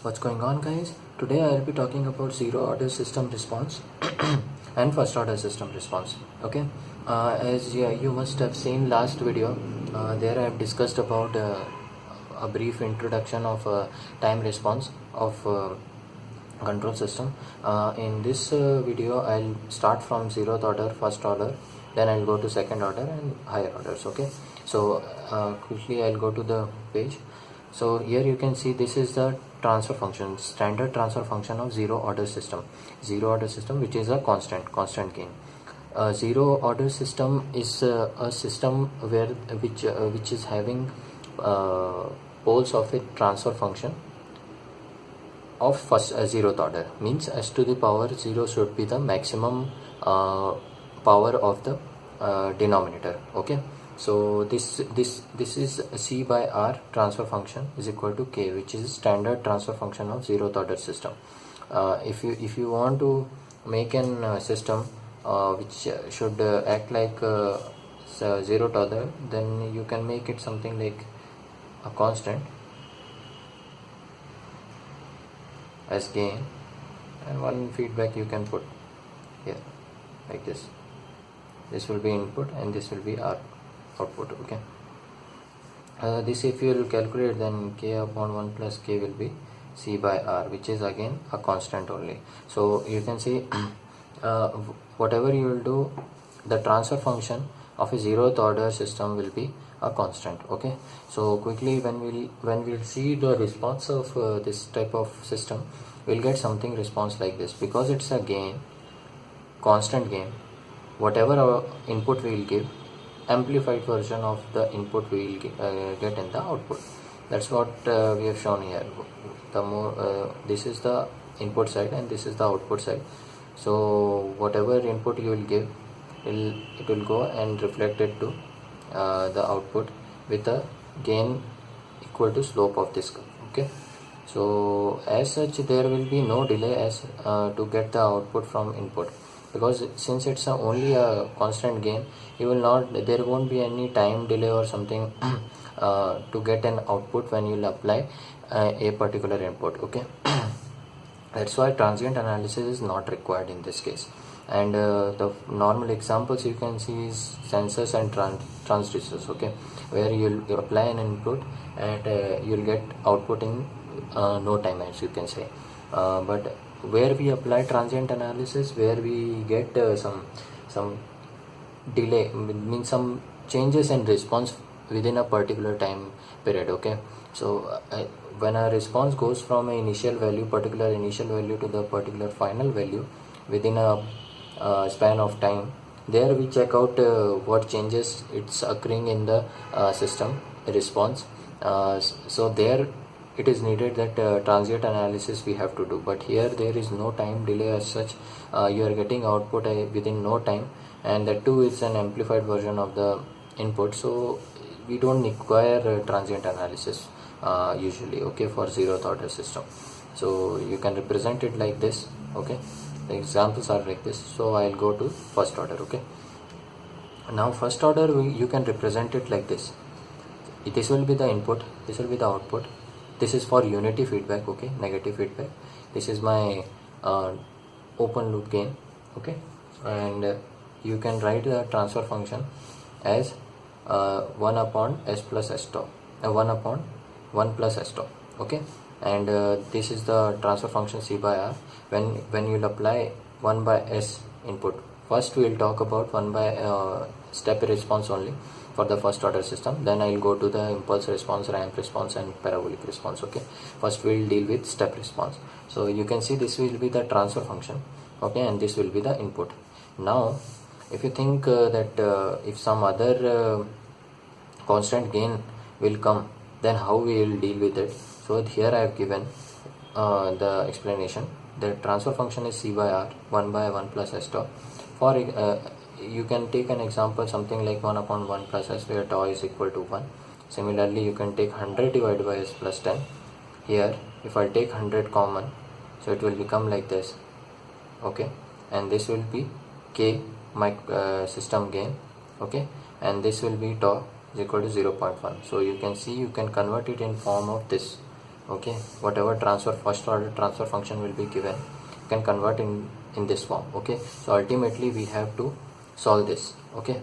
What's going on, guys? Today I'll be talking about zero order system response and first order system response. Okay, as you must have seen last video, there I have discussed about a brief introduction of time response of control system. In this video I'll start from zeroth order, first order, then I'll go to second order and higher orders. Okay, so quickly I'll go to the page. So here you can see this is the transfer function, standard transfer function of zero order system, which is a constant gain. Zero order system is a system where which is having poles of a transfer function of first zeroth order, means s to the power 0 should be the maximum power of the denominator. Okay, so this is c by r transfer function is equal to k, which is standard transfer function of zeroth order system. If you want to make an system which should act like zeroth order, then you can make it something like a constant as gain, and one feedback you can put here like this will be input and this will be our output. Okay, this if you will calculate, then k upon 1 plus k will be c by r, which is again a constant only. So you can see whatever you will do, the transfer function of a zeroth order system will be a constant. Okay, so quickly when we'll see the response of this type of system, we'll get something response like this, because it's a gain, constant gain. Whatever our input we will give, amplified version of the input we will get in the output. That's what we have shown here. The more this is the input side and this is the output side. So whatever input you will give, it will go and reflect it to the output with a gain equal to slope of this curve. Okay, so as such there will be no delay as to get the output from input, because since it's only a constant gain, there won't be any time delay or something to get an output when you'll apply a particular input. Okay, that's why transient analysis is not required in this case. And the normal examples you can see is sensors and transducers. Okay, where you'll apply an input and you'll get output in no time, as you can say. But where we apply transient analysis, where we get some delay, means some changes in response within a particular time period. Okay, so when a response goes from a particular initial value to the particular final value within a span of time, there we check out what changes it's occurring in the system response. So there it is needed that transient analysis we have to do, but here there is no time delay as such. You are getting output within no time, and that too is an amplified version of the input, so we don't require transient analysis usually. Okay, for zeroth order system, so you can represent it like this. Okay, the examples are like this. So I'll go to first order. Okay, now first order you can represent it like this. This will be the input, this will be the output. This is for unity feedback. Okay, negative feedback. This is my open loop gain. Okay, and you can write the transfer function as 1 upon s plus s tau, 1 upon 1 plus s tau. Okay, and this is the transfer function c by r. When you'll apply 1 by s input, first we will talk about 1 by step response only for the first order system, then I'll go to the impulse response, ramp response and parabolic response. Okay, first we'll deal with step response. So you can see this will be the transfer function. Okay, and this will be the input. Now if you think that if some other constant gain will come, then how we will deal with it. So here I have given the explanation. The transfer function is c by r, 1 by 1 plus s tau. For you can take an example something like 1 upon 1 plus s, where tau is equal to 1. Similarly you can take 100 divided by s plus 10. Here if I take 100 common, so it will become like this. Okay, and this will be k, my system gain. Okay, and this will be tau is equal to 0.1. So you can see you can convert it in form of this. Okay, whatever first order transfer function will be given, you can convert in this form. Okay, so ultimately we have to solve this. Okay,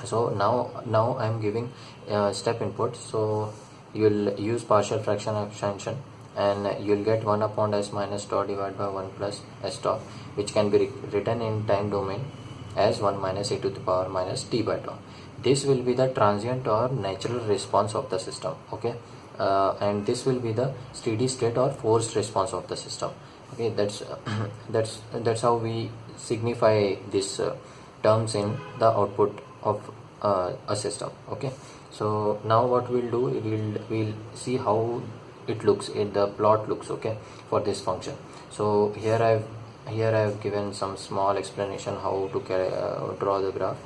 so now I am giving step input. So you'll use partial fraction extension, and you'll get 1 upon s minus tau divided by 1 plus s tau, which can be written in time domain as 1 minus e to the power minus t by tau. This will be the transient or natural response of the system. Okay, and this will be the steady state or forced response of the system. Okay, that's that's how we signify this terms in the output of a system. Okay, so now what we'll do, we'll see how it looks in the plot looks. Okay, for this function. So here I've given some small explanation how to draw the graph.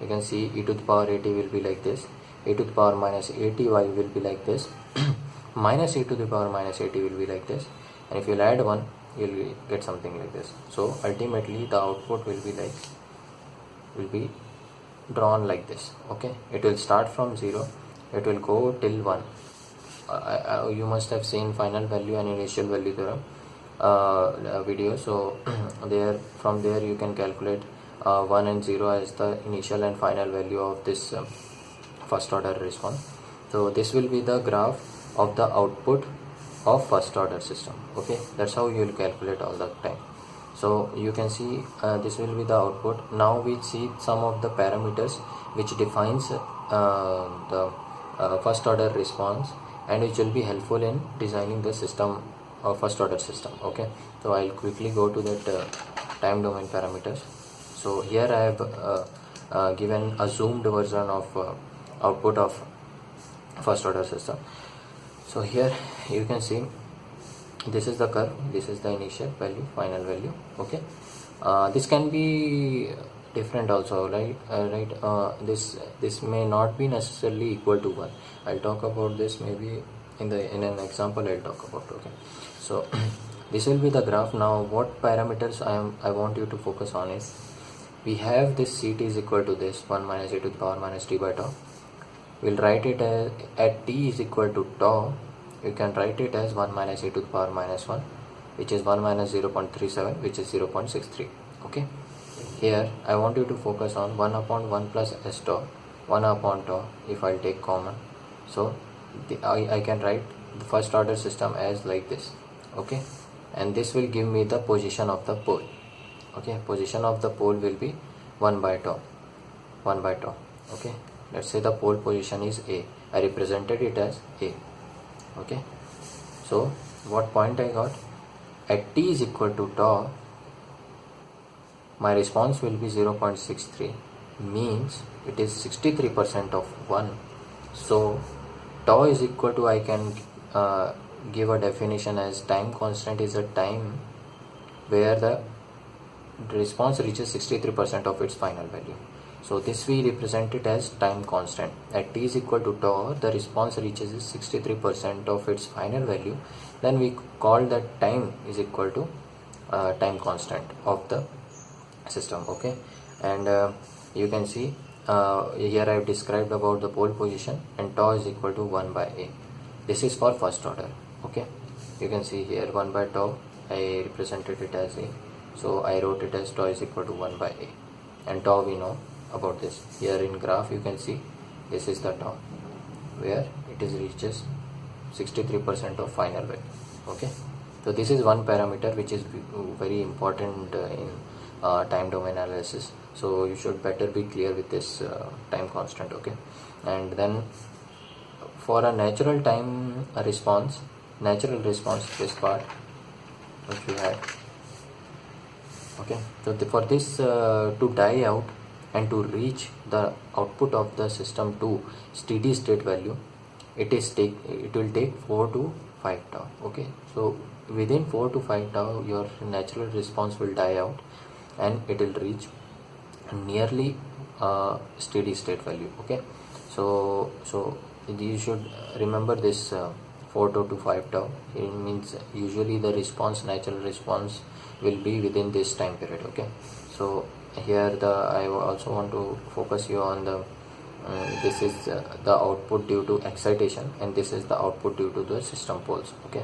You can see e to the power at will be like this, e to the power minus aty will be like this, minus e to the power minus at will be like this, and if you'll add 1, you'll get something like this. So ultimately the output will be drawn like this. Okay, it will start from 0, it will go till 1. You must have seen final value and initial value theorem video. So from there you can calculate 1 and 0 as the initial and final value of this first order response. So this will be the graph of the output of first order system. Okay, that's how you will calculate all the time. So you can see this will be the output. Now we see some of the parameters which defines the first order response, and which will be helpful in designing the system of first order system. Okay, so I'll quickly go to that time domain parameters. So here I have given a zoomed version of output of first order system. So here you can see this is the curve, this is the initial value, final value. Okay, this can be different also, right? This may not be necessarily equal to 1. I'll talk about this maybe in an example I'll talk about. Okay, so this will be the graph. Now what parameters I want you to focus on is, we have this Ct is equal to this 1 minus e to the power minus t by tau. We'll write it as, at t is equal to tau, you can write it as 1 minus e to the power minus 1, which is 1 minus 0.37, which is 0.63. Okay, here I want you to focus on 1 upon 1 plus s tau, 1 upon tau if I'll take common. So I can write the first order system as like this. Okay, and this will give me the position of the pole. Okay, position of the pole will be 1 by tau. Okay, let's say the pole position is A. I represented it as A. Okay, so what point I got? At t is equal to tau, my response will be 0.63, means it is 63% of 1. So tau is equal to, I can give a definition as time constant is a time where the response reaches 63% of its final value. So this we represent it as time constant. At t is equal to tau, the response reaches 63% of its final value. Then we call that time is equal to time constant of the system. Okay, and you can see here I have described about the pole position, and tau is equal to 1 by A. This is for first order. Okay, you can see here 1 by tau, I represented it as A. So I wrote it as tau is equal to 1 by A, and tau we know about this. Here in graph you can see this is the tau where it is reaches 63% of final value. Okay, so this is one parameter which is very important in time domain analysis. So you should better be clear with this time constant. Okay, and then for a natural response, this part which we had. Okay, so for this to die out and to reach the output of the system to steady state value, it will take 4 to 5 tau. Okay, so within 4 to 5 tau your natural response will die out and it will reach nearly steady state value. Okay, so you should remember this 4 to 5 tau. It means usually the natural response will be within this time period. Okay, so here I also want to focus you on the this is the output due to excitation, and this is the output due to the system poles. Okay,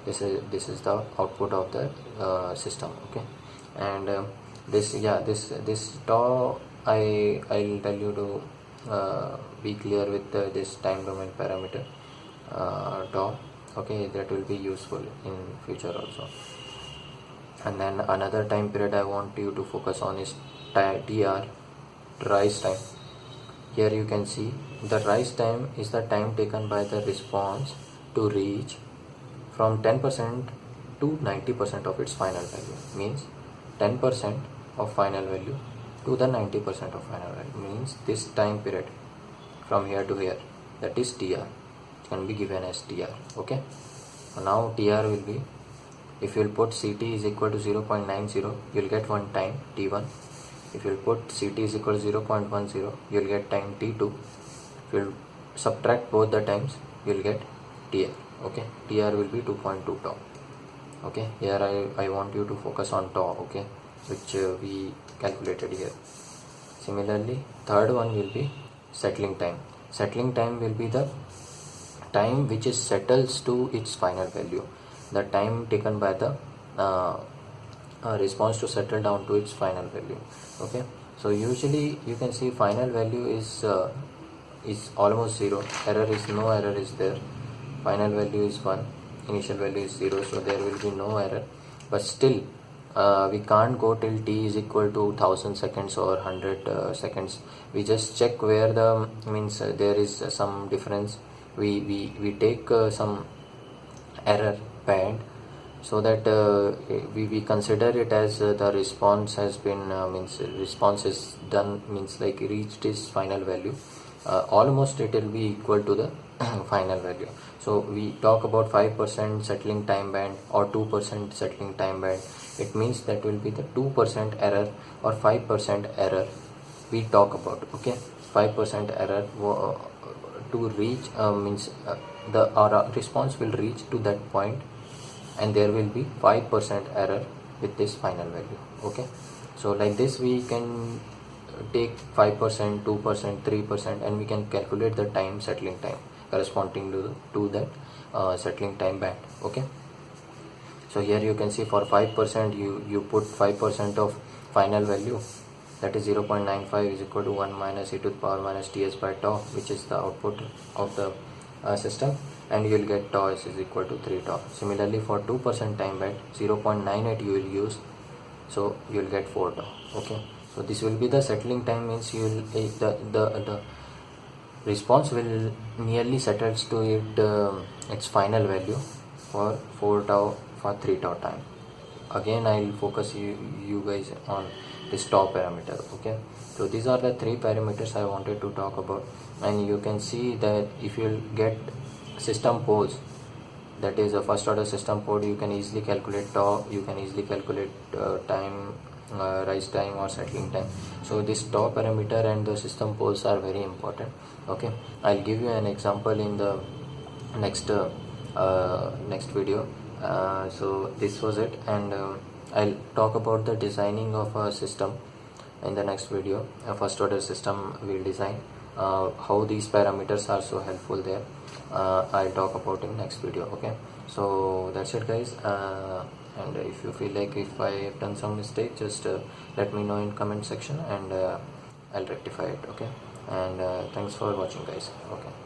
this is the output of the system. Okay, and this tau, I'll tell you to be clear with this time domain parameter tau. Okay, that will be useful in future also. And then another time period I want you to focus on is TR, rise time. Here you can see the rise time is the time taken by the response to reach from 10% to 90% of its final value. Means 10% of final value to the 90% of final value. Means this time period from here to here, that is TR, can be given as TR. Okay, now TR will be, if you will put Ct is equal to 0.90, you will get one time T1. If you will put Ct is equal to 0.10, you will get time T2. If you will subtract both the times, you will get TR. Okay, TR will be 2.2 tau. Okay, here I want you to focus on tau. Okay, which we calculated here. Similarly, third one will be settling time. Settling time will be the time which is settles to its final value, the time taken by the response to settle down to its final value. Okay, so usually you can see final value is almost 0, no error is there. Final value is 1, initial value is 0, so there will be no error. But still we can't go till t is equal to 1000 seconds or 100 seconds. We just check where the means there is some difference. We take some error band, so that we consider it as the response has been means response is done, means like reached its final value. Almost it will be equal to the final value. So we talk about 5% settling time band or 2% settling time band. It means that will be the 2% error or 5% error we talk about. Okay, 5% error to reach means our response will reach to that point, and there will be 5% error with this final value. Okay, so like this we can take 5%, 2%, 3%, and we can calculate the time settling time corresponding to that settling time band. Okay, so here you can see for 5% you put 5% of final value, that is 0.95 is equal to 1 minus e to the power minus ts by tau, which is the output of the system, and you will get tau is equal to 3 tau. Similarly for 2% time band, 0.98 you will use, so you will get 4 tau. Okay, so this will be the settling time, means you will the response will nearly settles to its final value for 4 tau for 3 tau time. Again I will focus you guys on this tau parameter. Okay, so these are the 3 parameters I wanted to talk about, and you can see that if you get system poles, that is a first order system pole, you can easily calculate tau, you can easily calculate time, rise time or settling time. So this tau parameter and the system poles are very important. Okay, I'll give you an example in the next video. So this was it, and I'll talk about the designing of a system in the next video. A first order system we'll design, how these parameters are so helpful there. I'll talk about in next video. Okay, so that's it guys, and if you feel like if I have done some mistake, just let me know in comment section, and I'll rectify it. Okay, and thanks for watching guys. Okay.